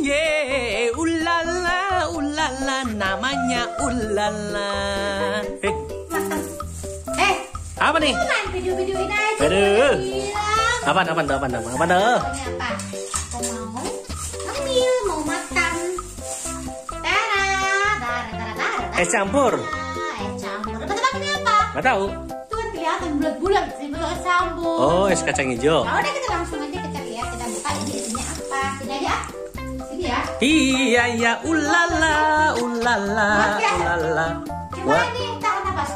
yeah, ulala, namanya ulala. Apa nih? Video-videoin aja. Aduh. Bilang. Apa tuh? Pokoknya apa? Aku mau ngemil, mau makan. Tara. Es campur. Es campur. Tebak ini apa? Nggak tahu. Itu kan kelihatan bulat-bulat sih bentuk es campur. Oh, es kacang hijau. Nah, udah kita langsung aja kita lihat, kita buka ini isinya apa. Sini aja. Sini ya. Iya ya, ulala. Coba ini tahan napas.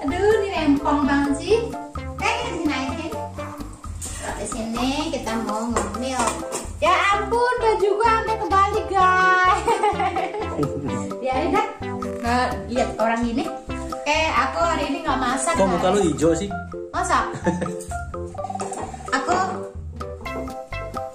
Aduh, ini rempong banget sih. Kayak kita disini aja. Di sini kita mau ngemil. Ya ampun, baju gua sampai kebalik guys. Biarin dah. Nggak lihat orang ini. Aku hari ini nggak masak. Kok muka lu hijau sih? Masak. Aku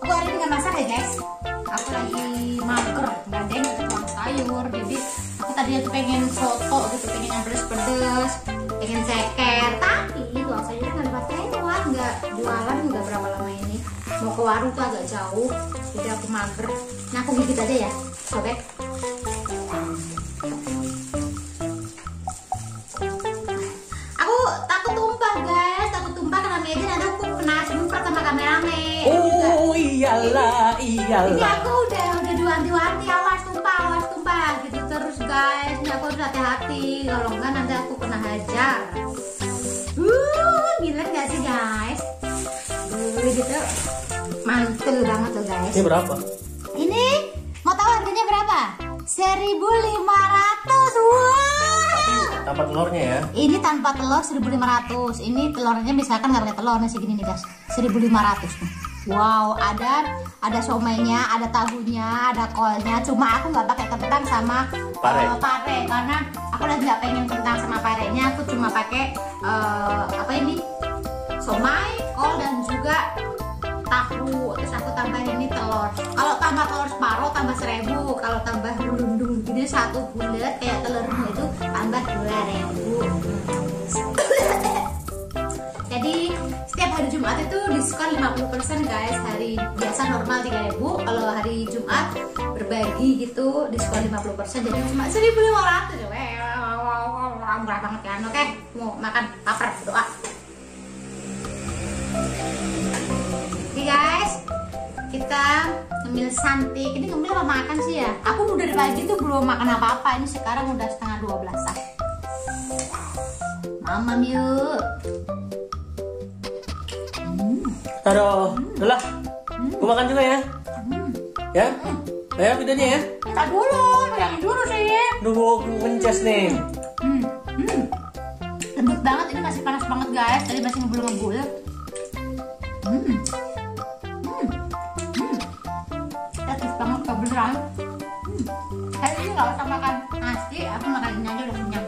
hari ini nggak masak ya guys. Aku lagi mager, nggak ada yang tuang sayur. Jadi aku tadinya tuh pengen soto gitu, pengen yang pedes-pedes, pengen ceker. Tapi tuang sayurnya nggak dipakai lewat, nggak jualan nggak berapa lama ini. Mau ke warung tuh agak jauh, jadi aku mager. Nah aku gigit aja ya, sobek. Aku takut tumpah guys, takut tumpah karena meja nanti aku kena semprot sama kameramen. Oh iyalah. Ini aku udah diwanti-wanti, awas tumpah gitu terus guys. Ini aku harus hati-hati, kalau enggak nanti aku kena hajar. Gila nggak sih guys? Gitu mantul banget tuh guys. Ini berapa? Ini mau tahu harganya berapa? 1.500. Wow. Tanpa telurnya ya? Ini tanpa telur 1.500. Ini telurnya misalkan nggak pakai telur, nih segini nih guys. 1.500 nih. Wow, ada somainya, ada tahunya, ada kolnya. Cuma aku nggak pakai kentang sama pare karena aku lagi nggak pengen kentang sama parenya. Aku cuma pakai apa ini? Somai, kol dan juga tahu. Terus aku tambahin ini telur. Kalau tambah telur separuh tambah 1.000. Kalau tambah rundung gini satu bulat kayak telurnya itu tambah 2.000. Jadi setiap hari Jumat itu diskon 50% guys. Hari biasa normal 3.000. Kalau hari Jumat berbagi gitu diskon 50%. Jadi cuma 1.500. Murah banget kan. Oke, mau makan lapar doa. Oke guys, kita ngemil santik. Ini ngemil apa makan sih ya? Aku udah dari pagi tuh belum makan apa-apa. Ini sekarang udah setengah 12-an. Mamam yuk. Taruh, udah lah. Gue makan juga ya. Ya? Ayo videonya ya. Tak dulu, yang dulu sih. Duh, mences nih. Lembut banget, ini masih panas banget guys. Tadi masih ngebul-ngebul. Tetes banget kebeneran. Hari ini nggak usah makan nasi, aku makan ini aja udah kenyang.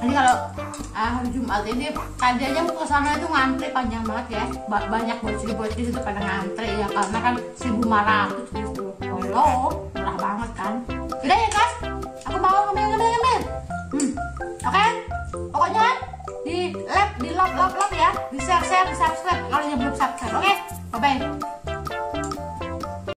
Jadi kalau hari Jumat ini tadi aja aku kesana itu ngantri panjang banget ya. Banyak bocil-bocil itu pada ngantri ya karena kan 1.500 gitu. Tolong, murah banget kan. Udah ya guys, aku mau ngemil. Oke? Pokoknya di lap ya, di share, di subscribe